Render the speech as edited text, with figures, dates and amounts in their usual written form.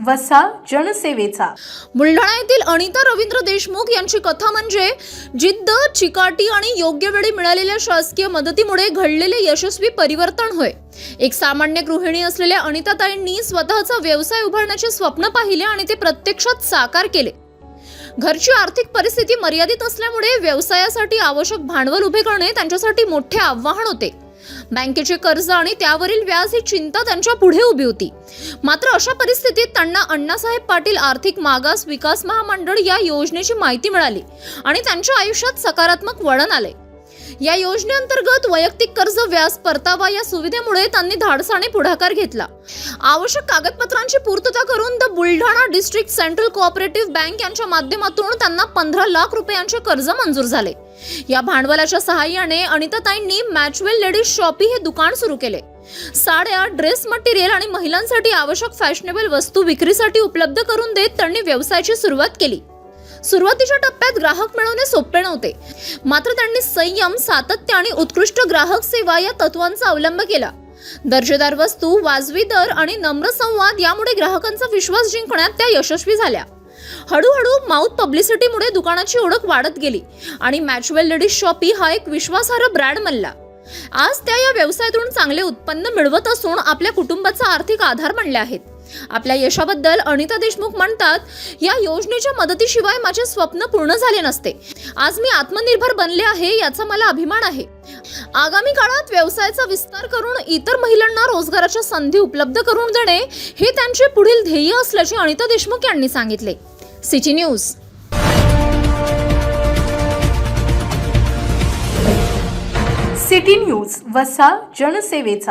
वसा जनसेवेचा। बुलढाणा येथील अनिता रवींद्र देशमुख यांची कथा म्हणजे जिद्द, चिकाटी आणि योग्य वेळी मिळालेल्या शासकीय मदतीमुळे घडलेले यशस्वी परिवर्तन होय। एक सामान्य गृहिणी असलेल्या अनिताताईंनी स्वतःचा व्यवसाय उभारण्याचे स्वप्न पाहिले आणि ते प्रत्यक्षात साकार केले। घरची आर्थिक परिस्थिती मर्यादित असल्यामुळे व्यवसायासाठी आवश्यक भांडवल उभे करणे त्यांच्यासाठी मोठे आव्हान होते। बँकेचे कर्ज आणि त्यावरील व्याज ही चिंता त्यांच्या पुढे उभी होती। मात्र अशा परिस्थितीत त्यांना अण्णासाहेब पाटील आर्थिक मागास विकास महामंडळ या योजनेची माहिती मिळाली आणि त्यांच्या आयुष्यात सकारात्मक वळण आले। या योजनेअंतर्गत वैयक्तिक कर्ज व्याज परतावा या सुविधेमुळे त्यांनी धाडसाने पुढाकार घेतला। आवश्यक कागदपत्रांची पूर्तता करून the Buldhana district central cooperative bank यांच्या माध्यमातून त्यांना 15 लाख रुपयांचे कर्ज मंजूर झाले। या भांडवलाच्या सहाय्याने अनिताताईंनी मॅचवेल लेडीज शॉपी हे दुकान सुरू केले। साड्या, ड्रेस मटेरियल आणि महिलांसाठी आवश्यक फॅशनेबल वस्तू विक्रीसाठी उपलब्ध करून देत त्यांनी व्यवसायाची सुरुवात केली। सुरुवातीच्या टप्प्यात ग्राहक मिळवणे सोपे नव्हते, मात्र त्यांनी संयम, सातत्य आणि उत्कृष्ट ग्राहक सेवा या तत्वांचा अवलंब केला। दर्जेदार वस्तू, वाजवी दर आणि नम्र संवाद यामुळे ग्राहकांचा विश्वास जिंकण्यात त्या यशस्वी झाल्या। हळूहळू माउथ पब्लिसिटीमुळे दुकानाची ओळख वाढत गेली आणि मॅचवेल लेडीज शॉपी हा एक विश्वासार्ह ब्रँड बनला। आज त्या या व्यवसायातून चांगले उत्पन्न मिळवत असून आपल्या कुटुंबाचा आर्थिक आधार बनले आहेत। आपल्या यशाबद्दल अनिता देशमुख म्हणतात, या योजनेच्या मदतीशिवाय माझे स्वप्न पूर्ण झाले नसते। आज मी आत्मनिर्भर बनले आहे याचा मला अभिमान आहे। आगामी काळात व्यवसायाचा विस्तार करून इतर महिलांना रोजगाराच्या संधी उपलब्ध करून देणे हे त्यांचे पुढील ध्येय असल्याचे अनिता देशमुख यांनी सांगितले। City news. सिटी न्यूज वसा जनसेवेचा।